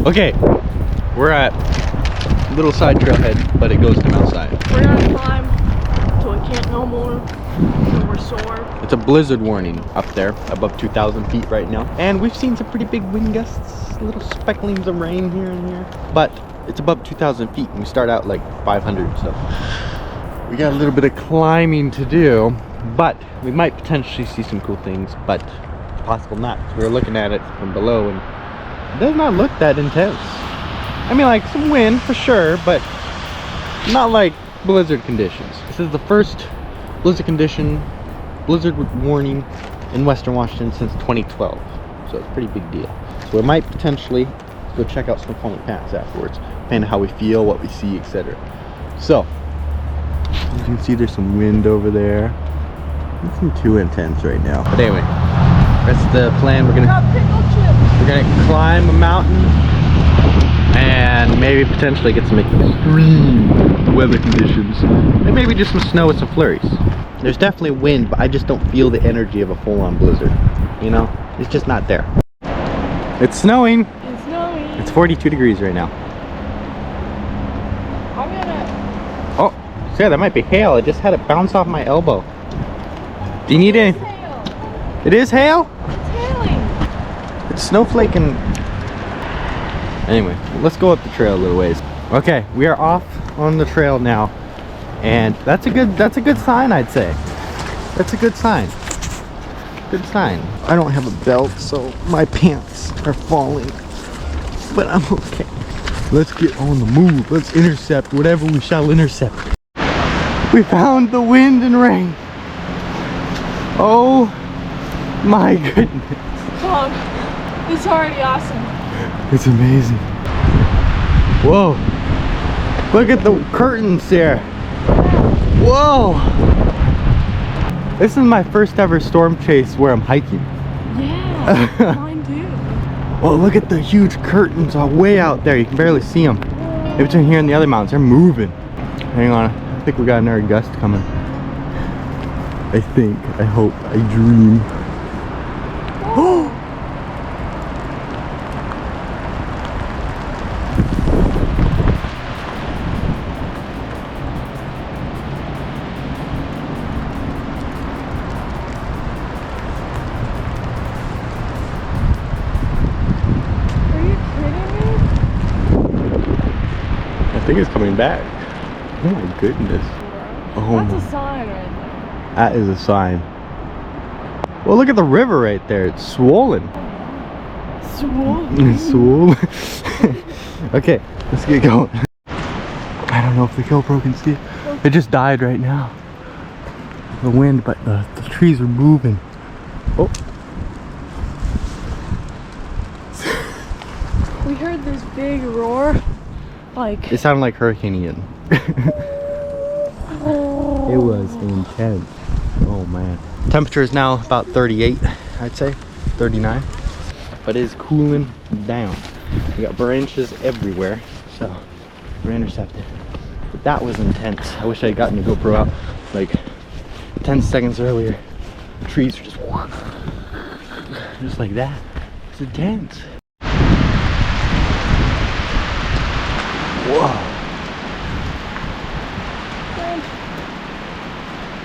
Okay, we're at a little side trailhead, but it goes to Mount Side. We're gonna climb till we can't no more, till we're sore. It's a blizzard warning up there, above 2,000 feet right now. And we've seen some pretty big wind gusts, little specklings of rain here and here. But it's above 2,000 feet, and we start out like 500, so we got a little bit of climbing to do. But we might potentially see some cool things, but it's possible not. So we're looking at it from below, and it does not look that intense. I mean, like some wind for sure, but not like blizzard conditions. This is the first blizzard warning in Western Washington since 2012. So it's a pretty big deal. So we might potentially go check out Snoqualmie Pass afterwards, depending on how we feel, what we see, etc. So you can see there's some wind over there. Nothing too intense right now. But anyway, that's the plan. We're gonna climb a mountain and maybe potentially get some extreme weather conditions, and maybe just some snow with some flurries. There's definitely wind, but I just don't feel the energy of a full-on blizzard. You know, it's just not there. It's snowing. It's snowing. It's 42 degrees right now. I'm gonna... Oh, so yeah, that might be hail. I just had it bounce off my elbow. Do you need any? Hail. It is hail? It's hailing. It's snowflaking. Anyway, let's go up the trail a little ways. Okay, we are off on the trail now, and that's a good sign, I'd say. That's a good sign. Good sign. I don't have a belt, so my pants are falling, but I'm okay. Let's get on the move. Let's intercept whatever we shall intercept. We found the wind and rain. Oh my goodness. Mom, it's already awesome. It's amazing. Whoa. Look at the curtains there. Whoa. This is my first ever storm chase where I'm hiking. Yeah, mine too. Oh, look at the huge curtains all way out there. You can barely see them. In between here and the other mountains, they're moving. Hang on, I think we got another gust coming. I think, I hope, I dream. Oh! Are you kidding me? I think it's coming back. Oh my goodness. Oh That's my. a sign right there. That is a sign. Well, look at the river right there. It's swollen. Swollen. It's swollen. Okay, let's get going. I don't know if the GoPro can see it. It just died right now. The wind, but the trees are moving. Oh. We heard this big roar. Like... It sounded like Hurricane Ian. It was intense. Oh man. Temperature is now about 38, I'd say. 39. But it is cooling down. We got branches everywhere, so we're intercepted. But that was intense. I wish I had gotten the GoPro out like 10 seconds earlier. The trees are just like that. It's intense. Whoa.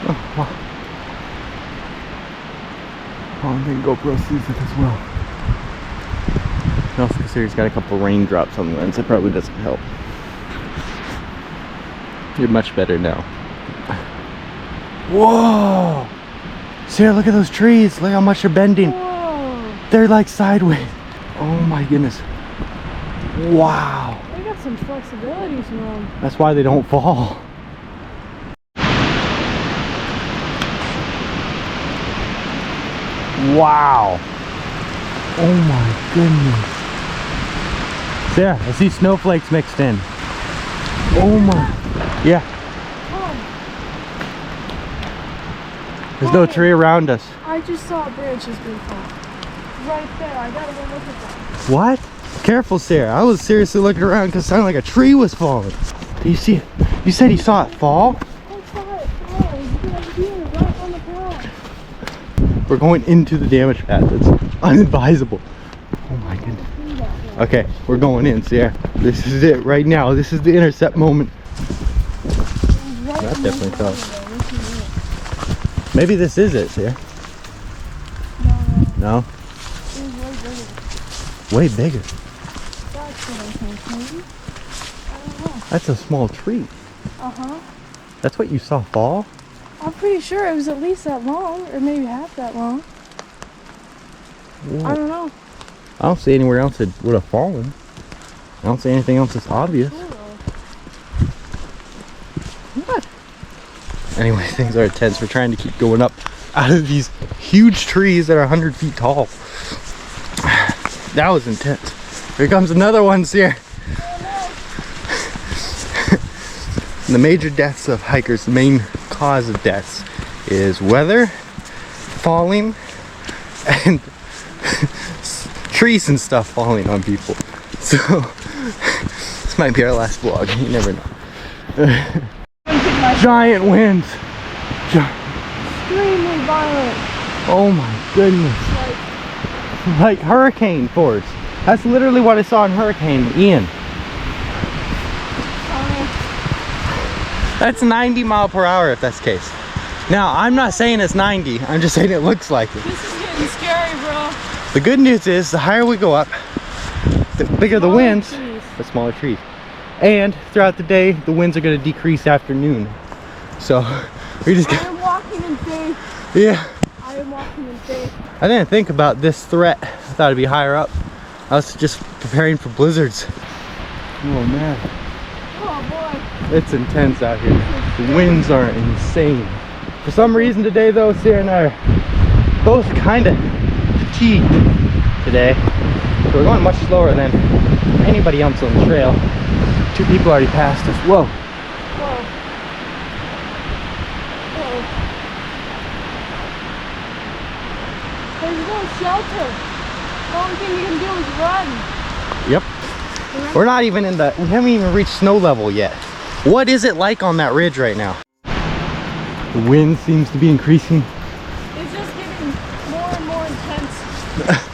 Oh, wow. Oh, I think GoPro sees it as well. I also consider it's got a couple raindrops on the lens. It probably doesn't help. You're much better now. Whoa! Sarah, look at those trees. Look how much they're bending. Whoa. They're like sideways. Oh my goodness. Wow. They got some flexibility to them. That's why they don't fall. Wow. Oh my goodness. There, I see snowflakes mixed in. Oh my. Yeah. There's no tree around us. I just saw branches being fall. Right there. I gotta go look at that. What? Careful, Sarah. I was seriously looking around because it sounded like a tree was falling. Do you see it? You said you saw it fall? I saw it fall. It's right here, right on the ground. We're going into the damage path. It's unadvisable. Oh my goodness. Okay, we're going in, Sierra. This is it right now. This is the intercept moment. That definitely felt. Maybe this is it, Sierra. No? It was Way way bigger. bigger. That's what I think, maybe? I don't know. That's a small tree. Uh-huh. That's what you saw fall? I'm pretty sure it was at least that long, or maybe half that long. Whoa. I don't know. I don't see anywhere else it would have fallen. I don't see anything else that's obvious. What? Anyway, things are intense. We're trying to keep going up out of these huge trees that are 100 feet tall. That was intense. Here comes another one, Sierra. The major deaths of hikers, the main cause of deaths is weather, falling, and trees and stuff falling on people. So this might be our last vlog. You never know. Giant winds. Extremely violent. Oh my goodness. Like hurricane force. That's literally what I saw in Hurricane Ian. That's 90 mile per hour if that's the case. Now, I'm not saying it's 90. I'm just saying it looks like it. This is getting scary, bro. The good news is the higher we go up, the bigger the winds, the smaller trees. And throughout the day, the winds are going to decrease after noon. So we just I am walking in faith. Yeah. I am walking in faith. I didn't think about this threat. I thought it'd be higher up. I was just preparing for blizzards. Oh man. Oh boy. It's intense out here. The winds are insane. For some reason today though, Sierra and I are both kind of fatigued today. So we're going much slower than anybody else on the trail. 2 people already passed us. Whoa. Whoa. Whoa. There's no shelter. The only thing you can do is run. Yep. We're not even in the, we haven't even reached snow level yet. What is it like on that ridge right now? The wind seems to be increasing. It's just getting more and more intense.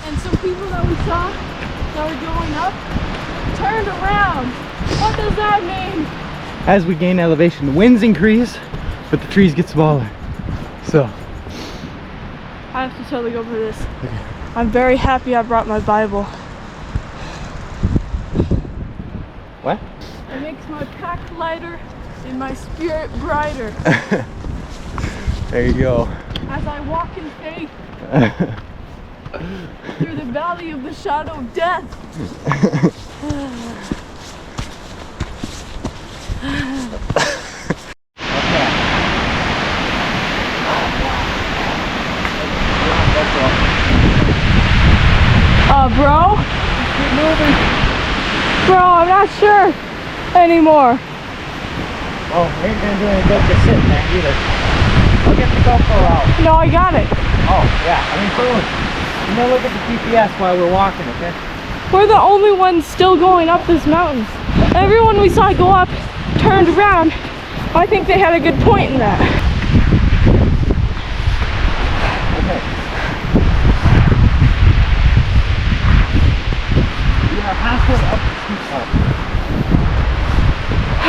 And some people that we saw that were going up turned around. What does that mean? As we gain elevation, the winds increase, but the trees get smaller. So I have to totally go for this. Okay. I'm very happy I brought my Bible. What? It makes my pack lighter and my spirit brighter. There you go. As I walk in faith through the valley of the shadow of death. Bro? Keep moving. Bro, I'm not sure anymore. Oh, we ain't gonna do any good just sitting there either. I'll get the GoPro out. No, I got it. Oh, yeah. I mean, boom. You know, look at the GPS while we're walking, okay? We're the only ones still going up this mountain. Everyone we saw go up turned around. I think they had a good point in that. Okay. We are halfway up the steep part.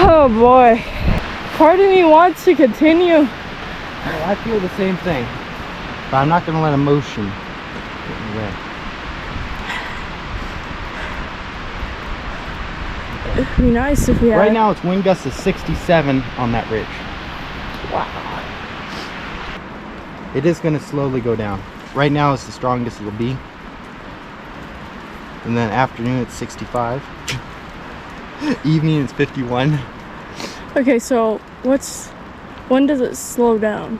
Oh boy. Part of me wants to continue. Well, I feel the same thing. But I'm not going to let emotion get in the way. It'd be nice if we had... Right now it's wind gusts of 67 on that ridge. Wow. It is going to slowly go down. Right now it's the strongest it'll be. And then afternoon it's 65. Evening it's 51. Okay, so when does it slow down?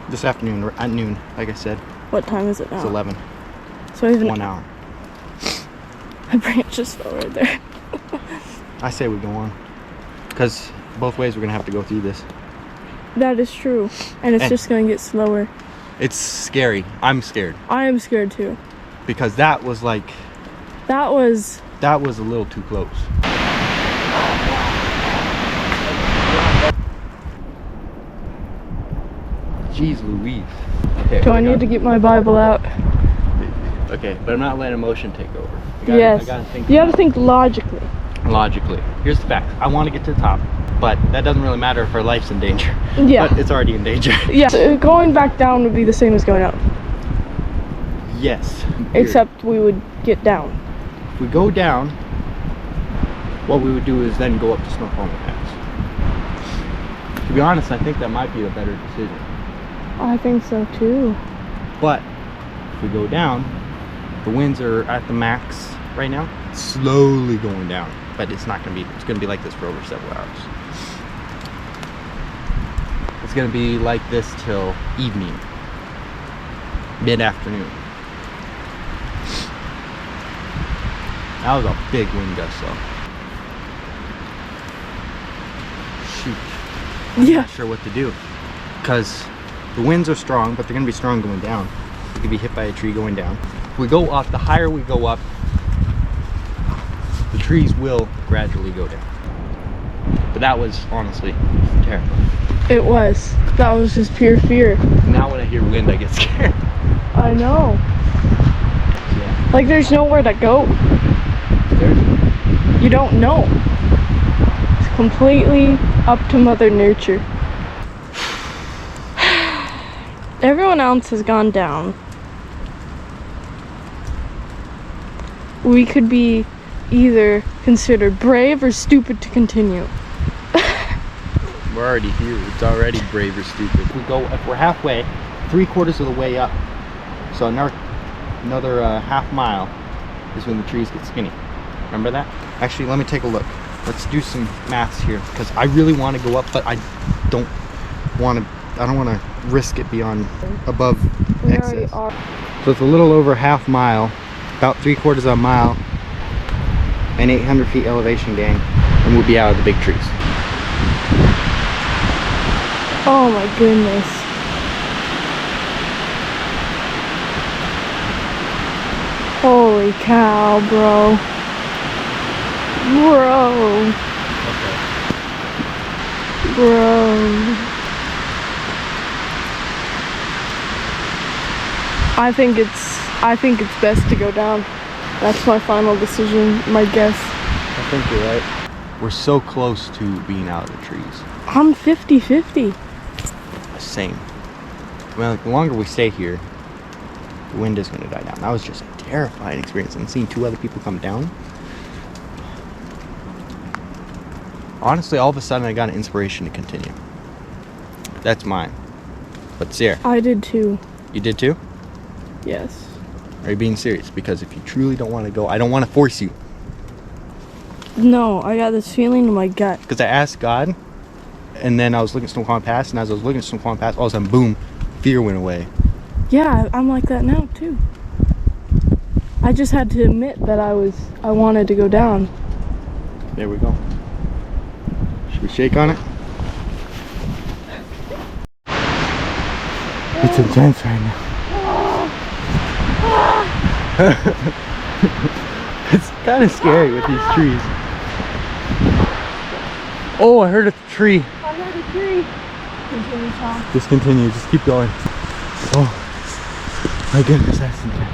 This afternoon at noon, like I said. What time is it now? It's 11. So even 1 hour. My branch just fell right there. I say we go on. Because both ways we're going to have to go through this. That is true. And it's just going to get slower. It's scary. I'm scared. I am scared too. Because that was like... That was a little too close. Jeez Louise. Okay, do I need to get my Bible out? Okay, but I'm not letting emotion take over. Yes. I gotta think. You have to think logically. Logically. Here's the facts. I want to get to the top, but that doesn't really matter if our life's in danger. Yeah. But it's already in danger. Yeah. So going back down would be the same as going up. Yes. Except we would get down. If we go down, what we would do is then go up to Snoqualmie Pass. To be honest, I think that might be a better decision. I think so too. But if we go down, the winds are at the max right now. It's slowly going down, but it's not gonna be. It's gonna be like this for over several hours. It's gonna be like this till evening, mid-afternoon. That was a big wind gust, though. Shoot. I'm Yeah. not sure what to do, because the winds are strong, but they're gonna be strong going down. We could be hit by a tree going down. If we go up, the higher we go up, the trees will gradually go down. But that was honestly terrifying. It was. That was just pure fear. Now when I hear wind, I get scared. I know. Yeah. Like there's nowhere to go. You don't know. It's completely up to Mother Nature. Everyone else has gone down. We could be either considered brave or stupid to continue. We're already here. It's already brave or stupid. If we're halfway, 3/4 of the way up. So another half mile is when the trees get skinny. Remember that? Actually, let me take a look. Let's do some maths here, because I really want to go up, but I don't want to risk it beyond above excess. So it's a little over half mile, about 3/4 of a mile, and 800 feet elevation gain, and we'll be out of the big trees. Oh my goodness. Holy cow, bro. Bro. Bro. I think it's best to go down. That's my final decision, my guess. I think you're right. We're so close to being out of the trees. I'm 50-50. Same. Well, like, the longer we stay here, the wind is going to die down. That was just a terrifying experience, and seeing 2 other people come down. Honestly, all of a sudden I got an inspiration to continue. That's mine. But Sarah, I did too. you did too? Yes. Are you being serious? Because if you truly don't want to go, I don't want to force you. No, I got this feeling in my gut. Because I asked God, and then I was looking at Snoqualmie Pass, and as I was looking at Snoqualmie Pass, all of a sudden, boom, fear went away. Yeah, I'm like that now too. I just had to admit that I wanted to go down. There we go. Should we shake on it? It's intense right now. It's kind of scary with these trees. Oh, I heard a tree. I heard a tree. Continue, Tom. Just continue, just keep going. Oh, my goodness, that's intense.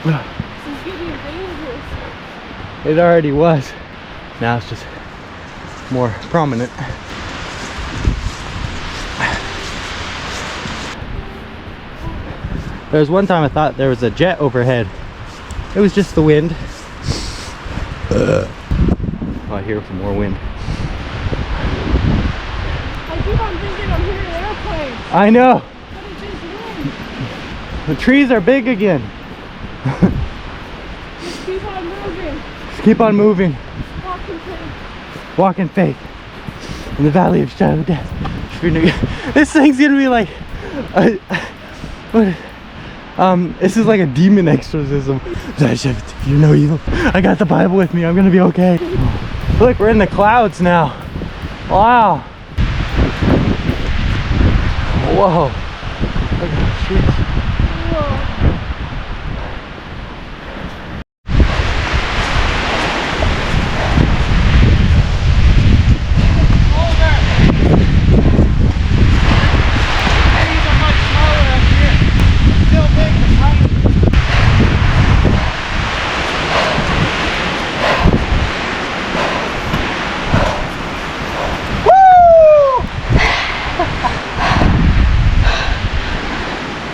This is getting dangerous. It already was. Now it's just more prominent. There was one time I thought there was a jet overhead. It was just the wind. Oh, I hear some more wind. I keep on thinking I'm hearing an airplane, I know. but it's just wind. The trees are big again. Just keep on moving. Just keep on moving. Walk in faith. Walk in faith. In the valley of shadow of death. This thing's gonna be like this is like a demon exorcism. You know evil. I got the Bible with me. I'm gonna be okay. Look, we're in the clouds now. Wow. Whoa. Look at the trees. Whoa.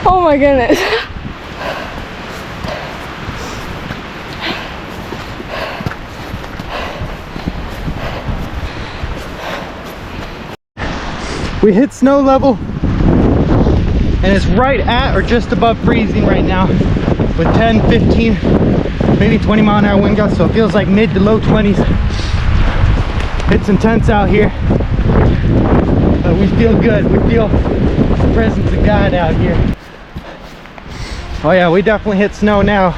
Oh my goodness. We hit snow level and it's right at or just above freezing right now with 10, 15, maybe 20 mile an hour wind gusts, so it feels like mid to low 20s. It's intense out here, but we feel good. We feel the presence of God out here. Oh yeah, we definitely hit snow now.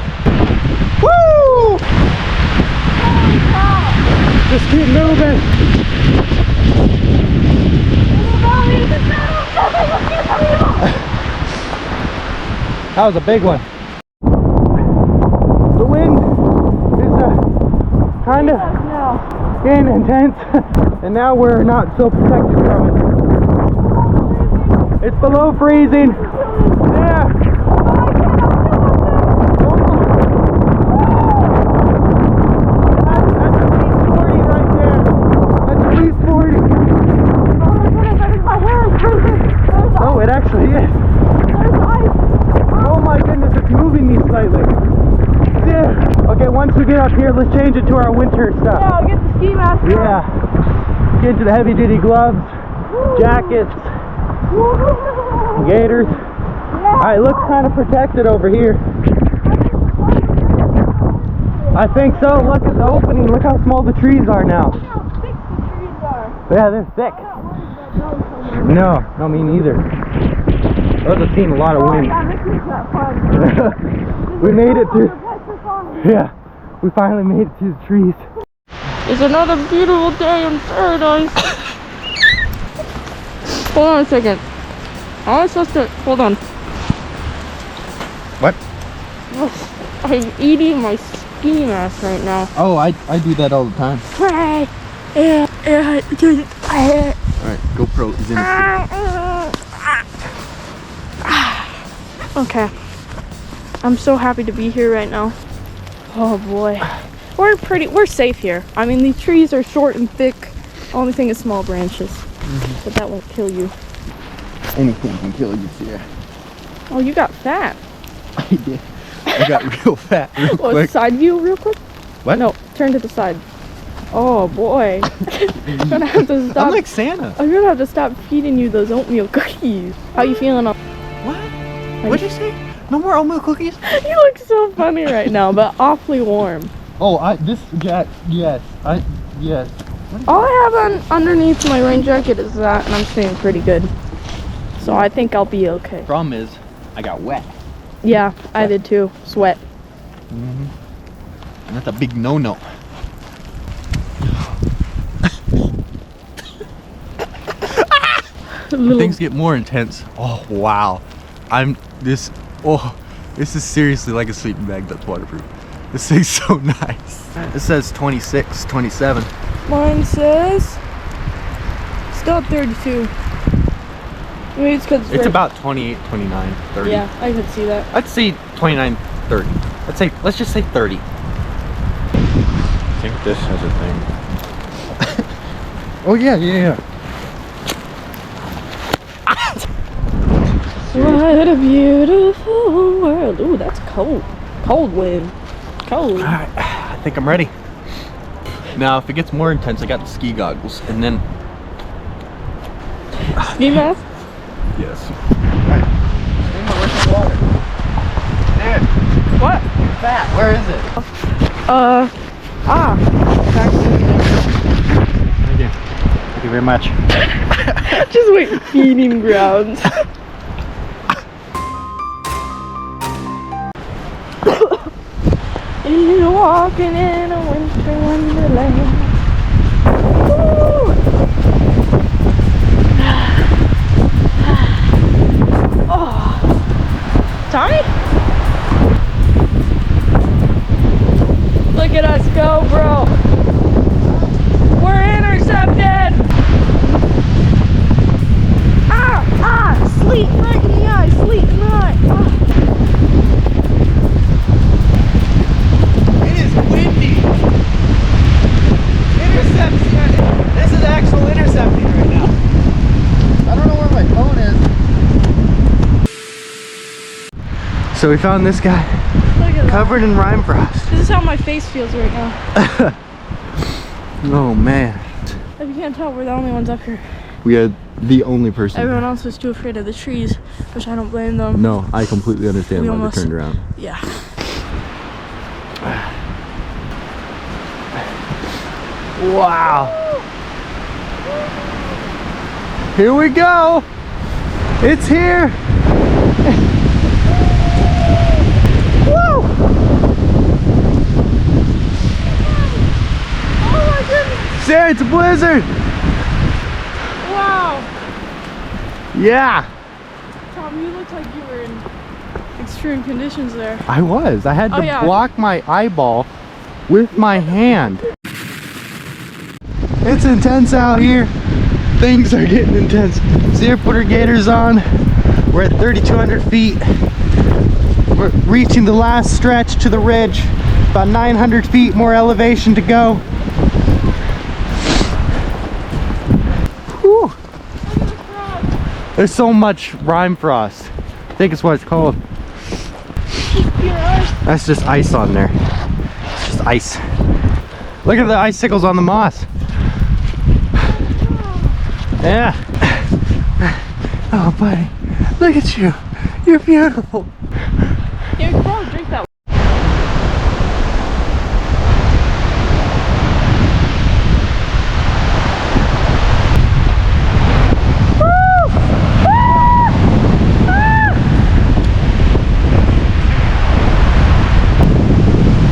Woo! Just keep moving. That was a big one. The wind is kind of getting intense, and now we're not so protected from it. It's below freezing. Yeah. That's at least 40 right there. That's at least 40. Oh my goodness, I think my hair is freezing. Oh, it actually is. There's ice. Oh my goodness, it's moving me slightly. Yeah. Okay, once we get up here, let's change it to our winter stuff. Yeah, I'll get the ski mask. Yeah. Get into the heavy duty gloves, jackets, gaiters. Alright, it looks kind of protected over here. I think so. Look at the opening. Look how small the trees are now. Look how thick the trees are. Yeah, they're thick. I'm not worried about those so much. No, me neither. Those have seen a lot of wind. Yeah, this is that fun. We made it through. Yeah, we finally made it through the trees. It's another beautiful day in paradise. Hold on a second. I'm supposed to. Hold on. What? I'm eating my ski mask right now. Oh, I do that all the time. Alright, GoPro is in the okay. I'm so happy to be here right now. Oh boy. We're safe here. I mean, these trees are short and thick. Only thing is small branches. But that won't kill you. Anything can kill you, Sierra. Oh, you got fat. I did. I got real fat real quick. Side view real quick? What? No, turn to the side. Oh boy. I'm gonna have to stop. I'm like Santa. I'm gonna have to stop feeding you those oatmeal cookies. How you feeling? What? What'd you say? No more oatmeal cookies? You look so funny right now, but awfully warm. Oh, yes. All I have underneath my rain jacket is that, and I'm staying pretty good. So I think I'll be okay. Problem is, I got wet. Yeah, I did too. Sweat. And that's a big no-no. Things get more intense. Oh wow. This is seriously like a sleeping bag that's waterproof. This thing's so nice. It says 26, 27. Mine says still at 32. Maybe it's because it's about 28, 29, 30. Yeah, I could see that. I'd say 29, 30. Let's just say 30. I think this has a thing. Oh yeah. What a beautiful world. Ooh, that's cold. Cold wind. Cold. Alright, I think I'm ready. Now, if it gets more intense, I got the ski goggles, and then... Ski mask? Yes. Alright. Where's the water? Dude. What? You're fat. Where is it? Thank you. Thank you very much. Just wait, feeding grounds. You're walking in a winter wonderland. Woo! Oh, Tommy? Look at us go, bro. We're intercepted. Sleep right in the eye, sleep in the eye. It is windy. Interception. This is actual intercepting right now. I don't know where my phone is. So we found this guy Look at covered in rime frost. This is how my face feels right now. Oh man. If you can't tell, we're the only ones up here. We are the only person. Everyone else was too afraid of the trees, which I don't blame them. No, I completely understand why they turned around. Yeah. Wow. Here we go. It's here. Woo! Oh my goodness. Sarah, it's a blizzard. Wow. Yeah. Tom, you look like you were in extreme conditions there. I was. I had to block my eyeball with my hand. It's intense out here. Things are getting intense. Sarah put her gaiters on. We're at 3,200 feet. We're reaching the last stretch to the ridge. About 900 feet more elevation to go. Whew. There's so much rime frost. I think it's what it's called. That's just ice on there. It's just ice. Look at the icicles on the moss. Yeah. Oh, buddy. Look at you. You're beautiful. Yeah, you can probably drink that.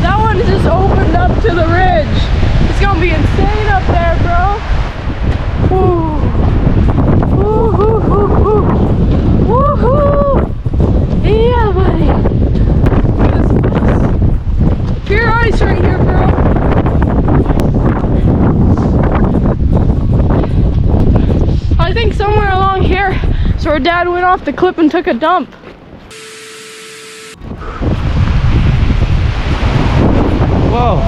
That one just opened up to the ridge. It's gonna be insane up there, bro. Woo. Woohoo! Yeah, buddy. Look at this. Pure ice right here, bro. I think somewhere along here, so our dad went off the cliff and took a dump. Whoa.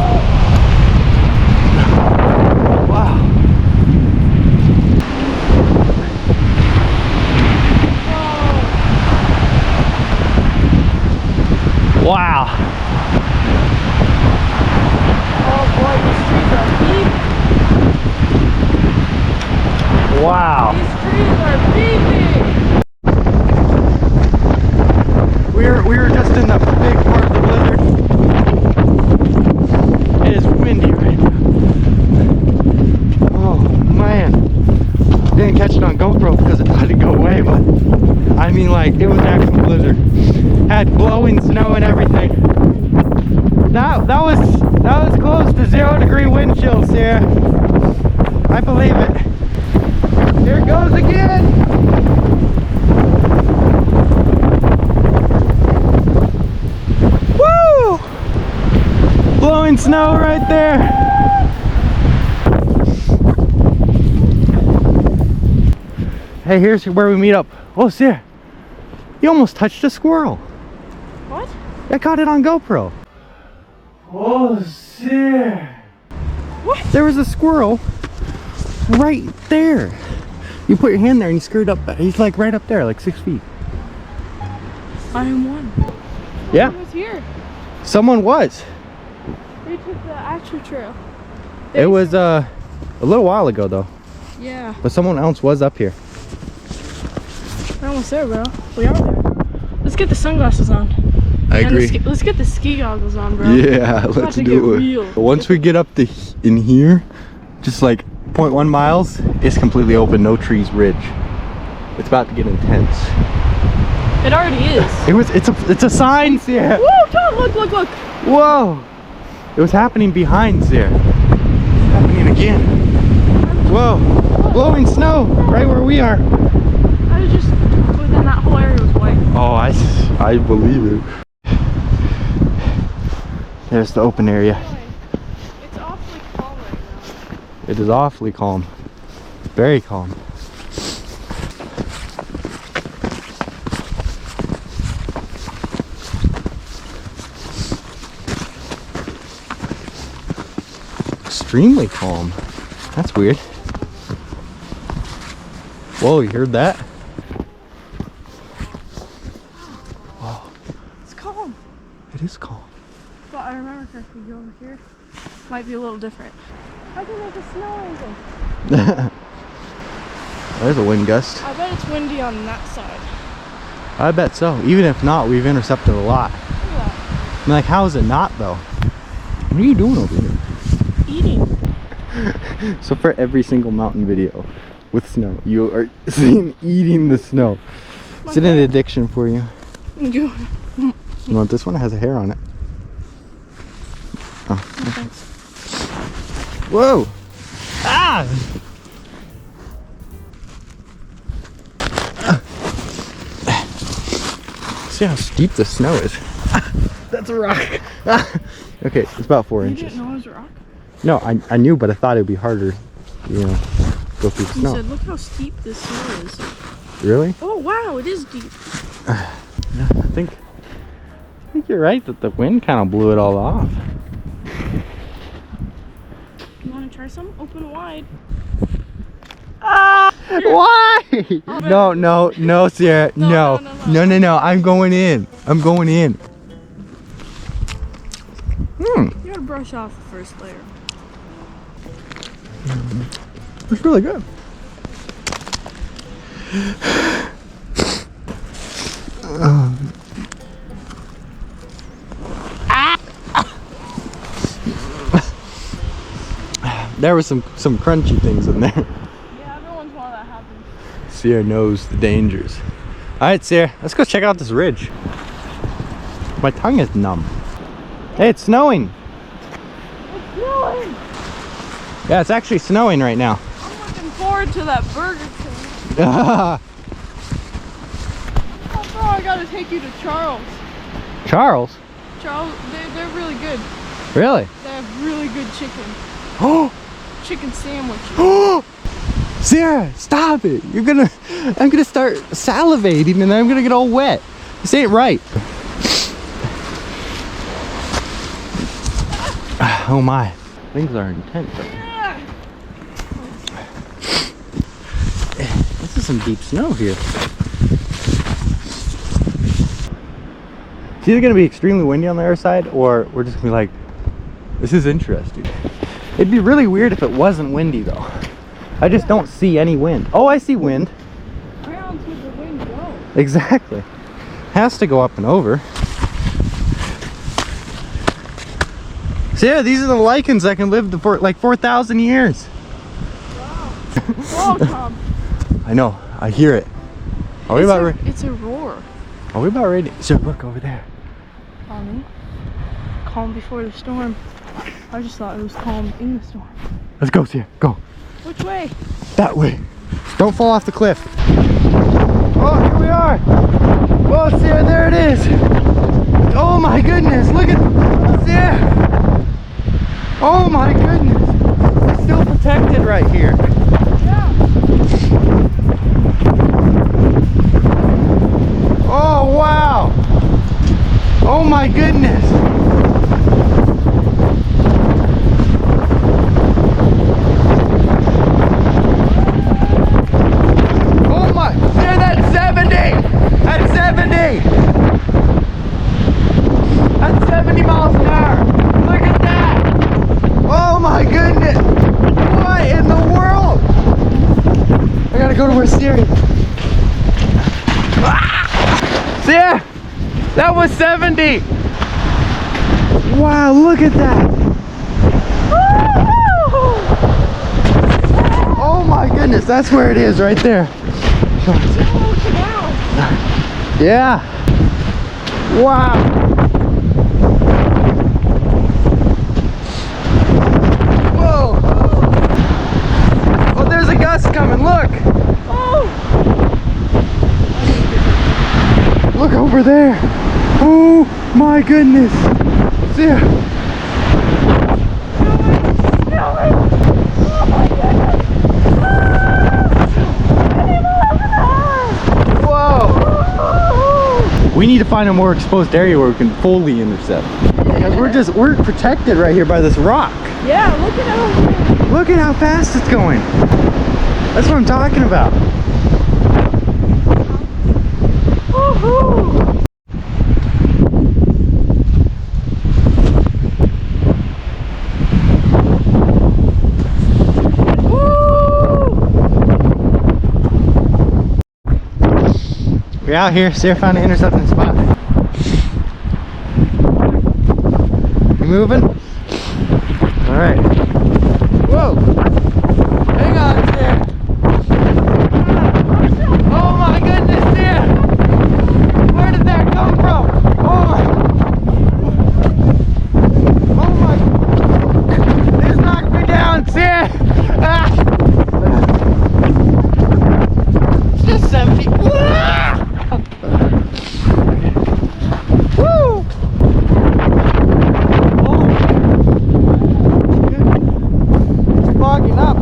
Wow. Oh boy, these trees are deep. Wow. These trees are deep. We were just in the big part of the blizzard. It is windy right now. Oh man. Didn't catch it on GoPro because it had to go away, but I mean, like, it was an actual blizzard. Had blowing snow and everything. That was close to 0-degree wind chills here. I believe it. Here it goes again. Woo! Blowing snow right there. Hey, here's where we meet up. Oh, Sarah, you almost touched a squirrel. What? I caught it on GoPro. Oh, Sarah. What? There was a squirrel right there. You put your hand there and you screwed up. He's like right up there, like 6 feet. I am one. Yeah. Someone was here. Someone was. They took the actual trail. It was a little while ago though. Yeah. But someone else was up here. We're almost there, bro. We are there. Let's get the sunglasses on. I agree. Let's get the ski goggles on, bro. Yeah, It's let's about to do get it. real. Once we get up to in here, just like 0.1 miles, it's completely open, no trees, ridge. It's about to get intense. It already is. It's a sign, Sierra. Woo, Tom, look. Whoa! It was happening behind Sierra. It's happening again. Whoa! Blowing snow right where we are. I was just within that whole area was white. Oh, I believe it. There's the open area. It's awfully calm right now. It is awfully calm. Very calm. Extremely calm. That's weird. Whoa, you heard that? Whoa. It's is calm. But I remember correctly, you over here might be a little different. I can make a snow angel. There's a wind gust. I bet it's windy on that side. I bet so. Even if not, we've intercepted a lot. Look at that. I'm like, how is it not though? What are you doing over here? Eating. So for every single mountain video with snow, you are seen eating the snow. Is it an addiction for you? You want this one? It has a hair on it. Oh. Thanks. Whoa! Ah! See how steep the snow is. That's a rock. Okay, it's about 4 inches. You didn't know it was a rock? No, I knew, but I thought it would be harder, you know, go through the snow. You said, look how steep this snow is. Really? Oh wow, it is deep. Yeah, I think you're right that the wind kind of blew it all off. You want to try some? Open wide. Ah! Why? No, Sierra. No. I'm going in. You gotta brush off the first layer. It's really good. There was some crunchy things in there. Yeah, everyone's one that happens. Sierra knows the dangers. Alright, Sierra, let's go check out this ridge. My tongue is numb. Hey, it's snowing. It's snowing! Yeah, it's actually snowing right now. I'm looking forward to that Burger King. Charles? Oh, bro, I gotta take you to Charles. Charles, they're really good. Really? They have really good chicken. Oh! Chicken sandwiches. Oh! Sierra, stop it! I'm gonna start salivating and I'm gonna get all wet. This ain't right. Oh my. Things are intense. This is some deep snow here. It's either gonna be extremely windy on the other side or we're just gonna be like, this is interesting. It'd be really weird if it wasn't windy though. I just don't see any wind. Oh, I see wind. Where else would the wind go? Exactly. Has to go up and over. So yeah, these are the lichens that can live for like 4,000 years. Wow. Whoa, Tom. I know. I hear it. Are we about ready? It's a roar. Are we about ready? So look over there. Tommy, calm before the storm. I just thought it was calm in the storm. Let's go, Sierra. Go. Which way? That way. Don't fall off the cliff. Oh, here we are. Oh, Sierra, there it is. Oh my goodness. Look at Sierra. Oh my goodness. It's still protected right here. Yeah. Oh, wow. Oh my goodness. Oh my, yeah, that's 70. That's 70. That's 70 miles an hour. Look at that. Oh my goodness. What in the world? I gotta go to where Sierra is. Sierra, that was 70. Wow, look at that. Oh my goodness, that's where it is right there. Yeah. Wow. Whoa. Oh, there's a gust coming, look. Oh. Look over there. Oh my goodness. Yeah. Whoa. We need to find a more exposed area where we can fully intercept. Because we're protected right here by this rock. Yeah, look at how. Look at how fast it's going. That's what I'm talking about. Woohoo! We're out here. Sarah found an intercepting spot. You moving? All right. Whoa! Hang on, Sarah. Oh my goodness, Sarah! Where did that come from? Oh my! This knocked me down, Sarah. Ah. It's just 70. Woo! Fogging up.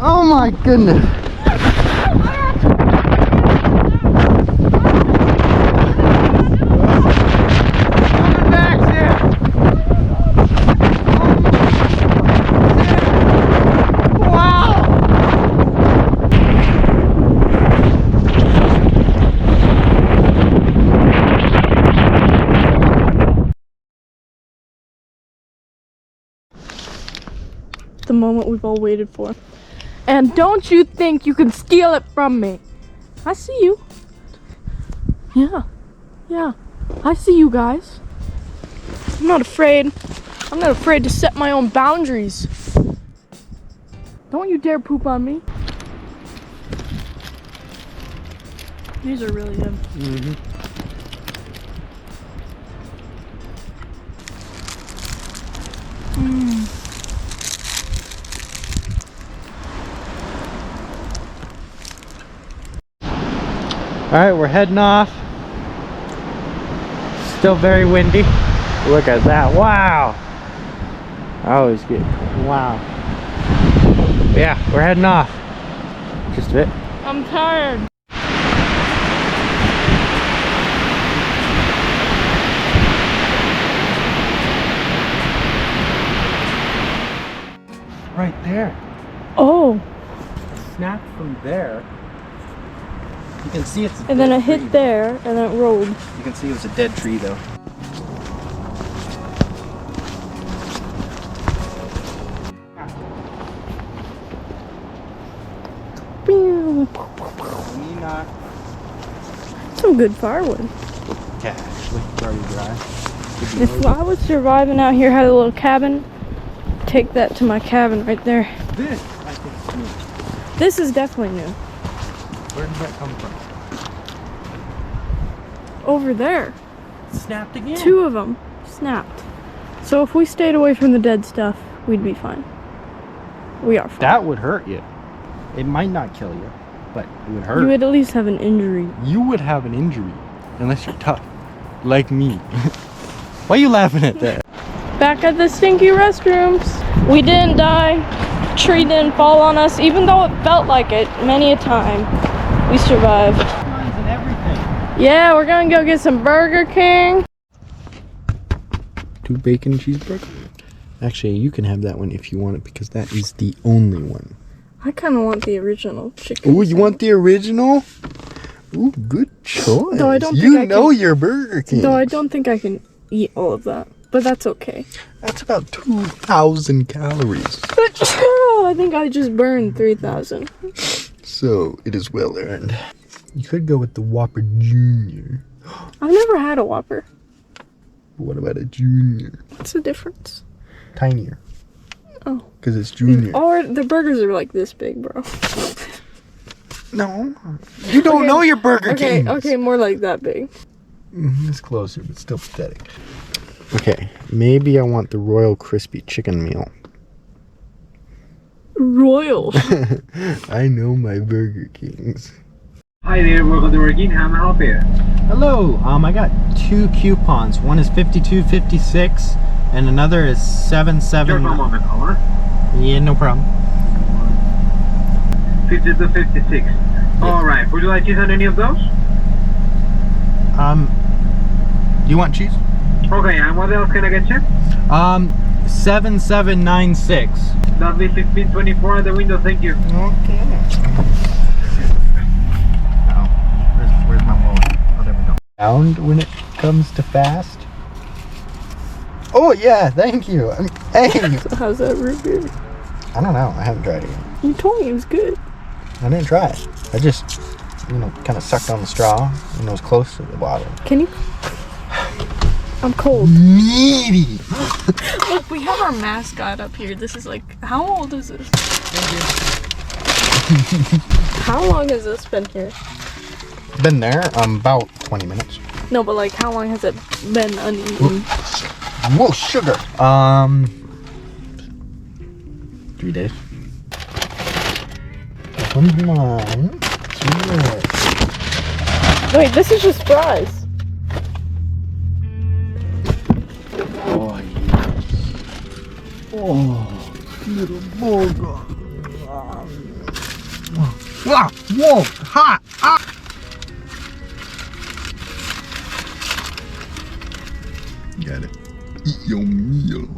Oh my goodness. Coming back, Sarah. Wow. The moment we've all waited for. And don't you think you can steal it from me? I see you. Yeah. I see you guys. I'm not afraid. I'm not afraid to set my own boundaries. Don't you dare poop on me. These are really good. Mm-hmm. All right, we're heading off. Still very windy. Look at that, wow. I always get, wow. Yeah, we're heading off. Just a bit. I'm tired. Right there. Oh. Snap from there. You can see it's a And then dead it hit tree. there and then it rolled. You can see it was a dead tree though. Some good firewood. Yeah, actually, it's already dry. If I was surviving out here, had a little cabin, take that to my cabin right there. This, I think, is new. This is definitely new. Where did that come from? Over there. Snapped again. 2 of them snapped. So if we stayed away from the dead stuff, we'd be fine. We are fine. That would hurt you. It might not kill you, but it would hurt. You would at least have an injury. You would have an injury, unless you're tough, like me. Why are you laughing at that? Back at the stinky restrooms. We didn't die. Tree didn't fall on us, even though it felt like it many a time. We survived. And everything. Yeah, we're gonna go get some Burger King. 2 bacon cheeseburger. Actually, you can have that one if you want it, because that is the only one. I kind of want the original chicken. Ooh, you want the original? Ooh, good choice. Though I don't you think I know can- your Burger King. Though I don't think I can eat all of that, but that's okay. That's about 2,000 calories. I think I just burned 3,000. So it is well earned. You could go with the Whopper Junior. I've never had a Whopper. What about a Junior? What's the difference? Tinier. Oh. Because it's Junior. Or the burgers are like this big, bro. No. You don't Okay, know your Burger King. Okay, more like that big. It's closer, but still pathetic. Okay, maybe I want the Royal Crispy Chicken Meal. Royal. I know my Burger Kings. Hi there, welcome to Burger King. How may I help you? Hello, I got 2 coupons. One is 52.56 and another is 7.7. Just one moment, hold on. Yeah, no problem. 52, 56. Alright, would you like cheese on any of those? Do you want cheese? Okay, and what else can I get you? 7796. That'll be 1524 at the window, thank you. Okay. Where's my wallet? Oh, there we go. Sound when it comes to fast? Oh yeah, thank you. Hey. How's that root beer? I don't know. I haven't tried it yet. You told me it was good. I didn't try it. I just, kind of sucked on the straw when it was close to the bottle. Can you? I'm cold. Meaty. Look, we have our mascot up here. This is like, how old is this? How long has this been here? Been there about 20 minutes. No, but like, how long has it been uneaten? Whoa, sugar. 3 days. Come on. Cheers. Wait, this is just fries. Oh, yes. Oh, little burger. Wow, whoa, hot. Ah. Got it. Eat your meal.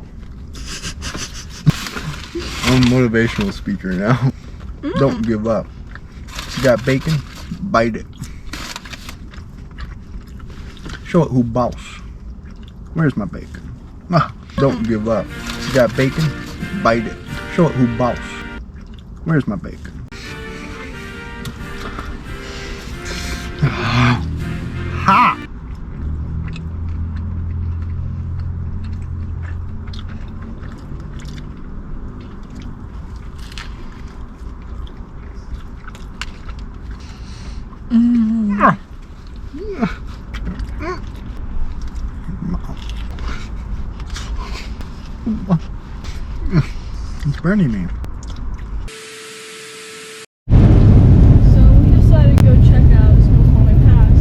I'm a motivational speaker now. Don't give up. You got bacon? Bite it. Show it who boss. Where's my bacon? Don't give up. You got bacon? Bite it. Show it who boss. Where's my bacon? Ha! It's burning me. So we decided to go check out Snoqualmie Pass.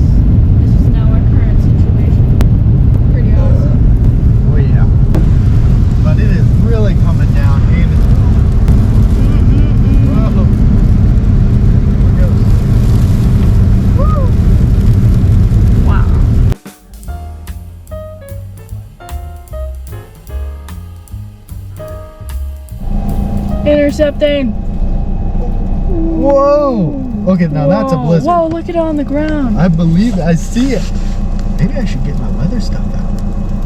This is now our current situation. Pretty awesome. Oh yeah. But it is really coming down and it's Wow. Intercepting. Whoa! Okay, now that's a blizzard. Whoa, look at it on the ground. I believe I see it. Maybe I should get my weather stuff out.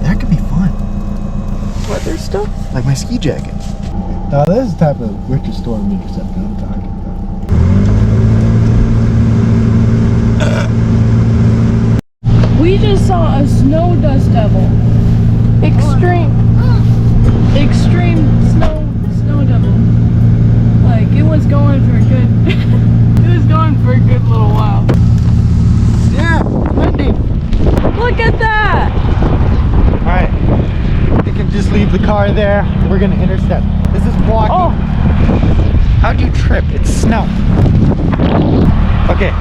That could be fun. Weather stuff? Like my ski jacket. Now this is the type of winter storm intercept I'm talking about. We just saw a snow dust devil. Extreme snow devil. Like, it was going for a good it was going for a good little while. Yeah, windy. Look at that! Alright. We can just leave the car there. We're gonna intercept. This is walking. Oh, How'd you trip? It's snow. Okay.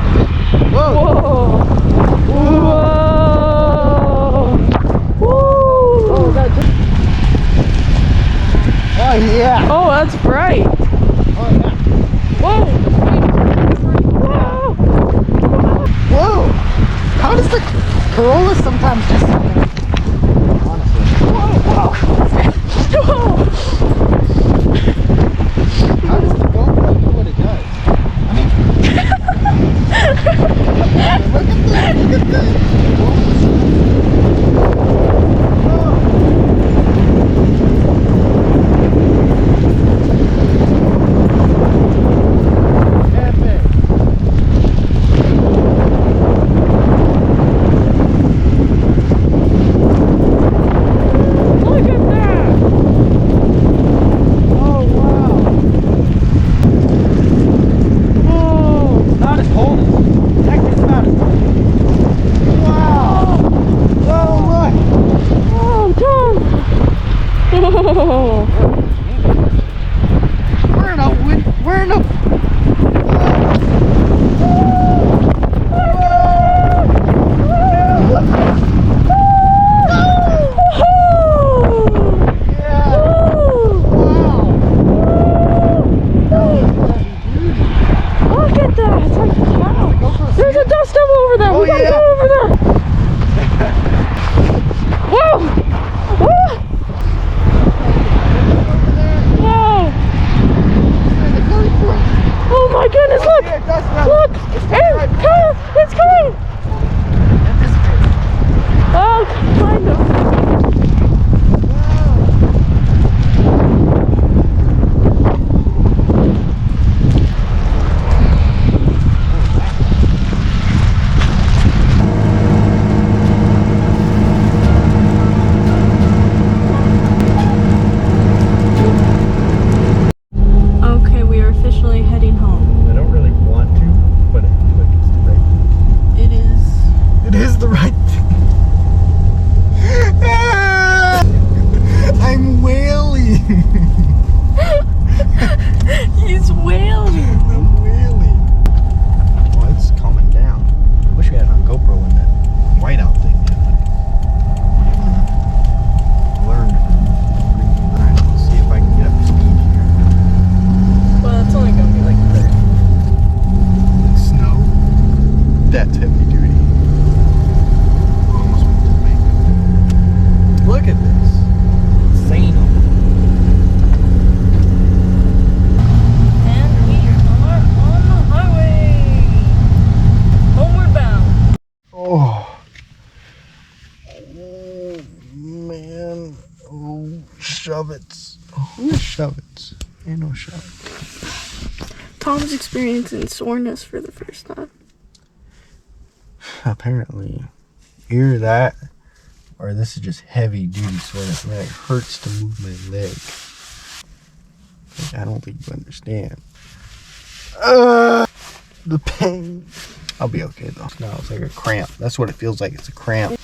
Whoa. whoa. Whoa. Woo. Oh, that just... Oh yeah. Oh, that's bright. Oh yeah. Whoa. Whoa. Whoa. How does the Corolla sometimes just... Honestly. Whoa. Whoa. How does the GoPro do what it does? I mean... Look at this. Wow! That's heavy duty. Almost went to the bank. Look at this. Insane. And we are on the highway. Homeward bound. Oh. Oh, man. Oh, shove it. Oh, shove it. Ain't no shove it. Tom's experiencing soreness for the first time. Apparently. Either that, or this is just heavy duty soreness. I mean, it hurts to move my leg. Like, I don't think you understand. The pain. I'll be okay though. No, it's like a cramp. That's what it feels like. It's a cramp.